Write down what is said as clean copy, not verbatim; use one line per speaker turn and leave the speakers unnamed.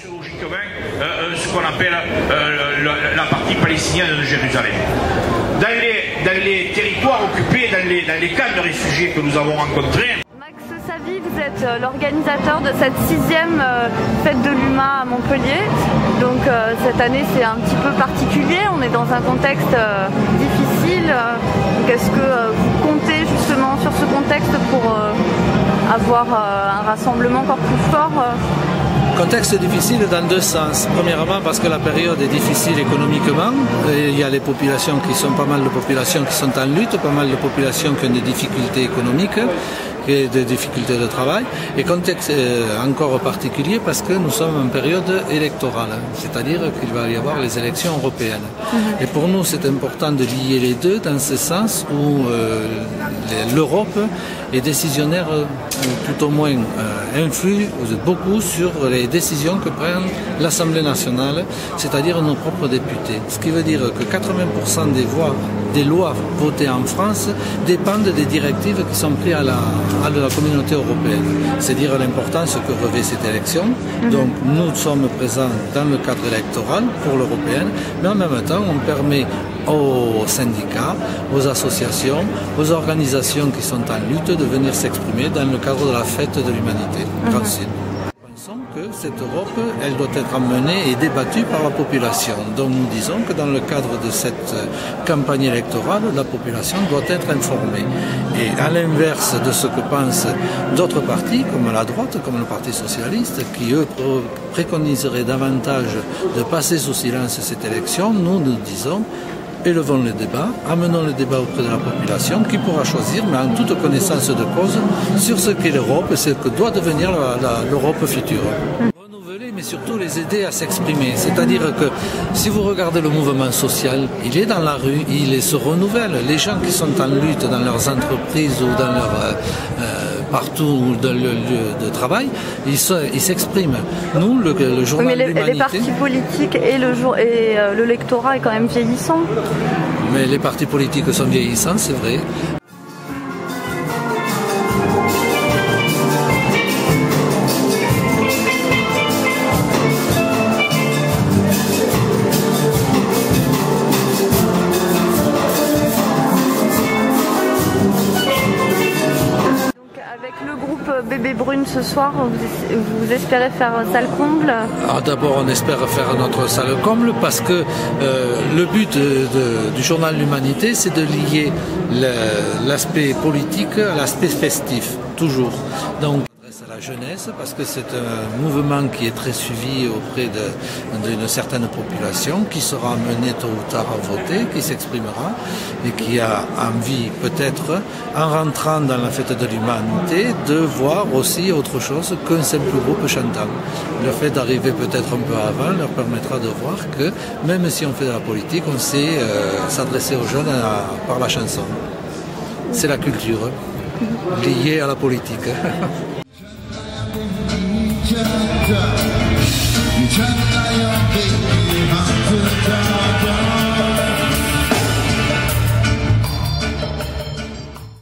Sociologiquement, ce qu'on appelle la partie palestinienne de Jérusalem. Dans les territoires occupés, dans les camps de réfugiés que nous avons rencontrés.
Max Savy, vous êtes l'organisateur de cette 6e fête de l'UMA à Montpellier. Donc cette année c'est un petit peu particulier, on est dans un contexte difficile. Est-ce que vous comptez justement sur ce contexte pour avoir un rassemblement encore plus fort
Contexte difficile dans deux sens. Premièrement parce que la période est difficile économiquement. Il y a les populations qui sont pas mal de populations qui sont en lutte, pas mal de populations qui ont des difficultés économiques et des difficultés de travail. Et contexte encore particulier parce que nous sommes en période électorale, c'est-à-dire qu'il va y avoir les élections européennes. Et pour nous c'est important de lier les deux dans ce sens où l'Europe est décisionnaire, tout au moins influe beaucoup sur les décisions que prend l'Assemblée nationale, c'est-à-dire nos propres députés. Ce qui veut dire que 80% des lois votées en France dépendent des directives qui sont prises à la communauté européenne. C'est dire l'importance que revêt cette élection. Donc nous sommes présents dans le cadre électoral pour l'européenne, mais en même temps on permet aux syndicats, aux associations, aux organisations qui sont en lutte de venir s'exprimer dans le cadre de la fête de l'humanité. Grand Sud. Nous pensons que cette Europe, elle doit être emmenée et débattue par la population. Donc nous disons que dans le cadre de cette campagne électorale, la population doit être informée. Et à l'inverse de ce que pensent d'autres partis, comme la droite, comme le Parti socialiste, qui eux préconiseraient davantage de passer sous silence cette élection, nous disons élevons le débat, amenons le débat auprès de la population qui pourra choisir, mais en toute connaissance de cause, sur ce qu'est l'Europe et ce que doit devenir l'Europe future. Renouveler, mais surtout les aider à s'exprimer. C'est-à-dire que si vous regardez le mouvement social, il est dans la rue, il se renouvelle. Les gens qui sont en lutte dans leurs entreprises ou dans leur partout dans le lieu de travail, ils s'expriment. Nous, le journal de l'Humanité...
Les partis politiques et le lectorat est quand même vieillissant.
Mais les partis politiques sont vieillissants, c'est vrai.
Bébé Brune ce soir, vous espérez faire salle comble?
D'abord on espère faire notre salle comble parce que le but du journal L'Humanité c'est de lier l'aspect politique à l'aspect festif, toujours. Donc à la jeunesse parce que c'est un mouvement qui est très suivi auprès d'une certaine population qui sera amenée tôt ou tard à voter, qui s'exprimera et qui a envie peut-être en rentrant dans la fête de l'humanité de voir aussi autre chose qu'un simple groupe chantant. Le fait d'arriver peut-être un peu avant leur permettra de voir que même si on fait de la politique, on sait s'adresser aux jeunes par la chanson. C'est la culture liée à la politique. You turn on your baby,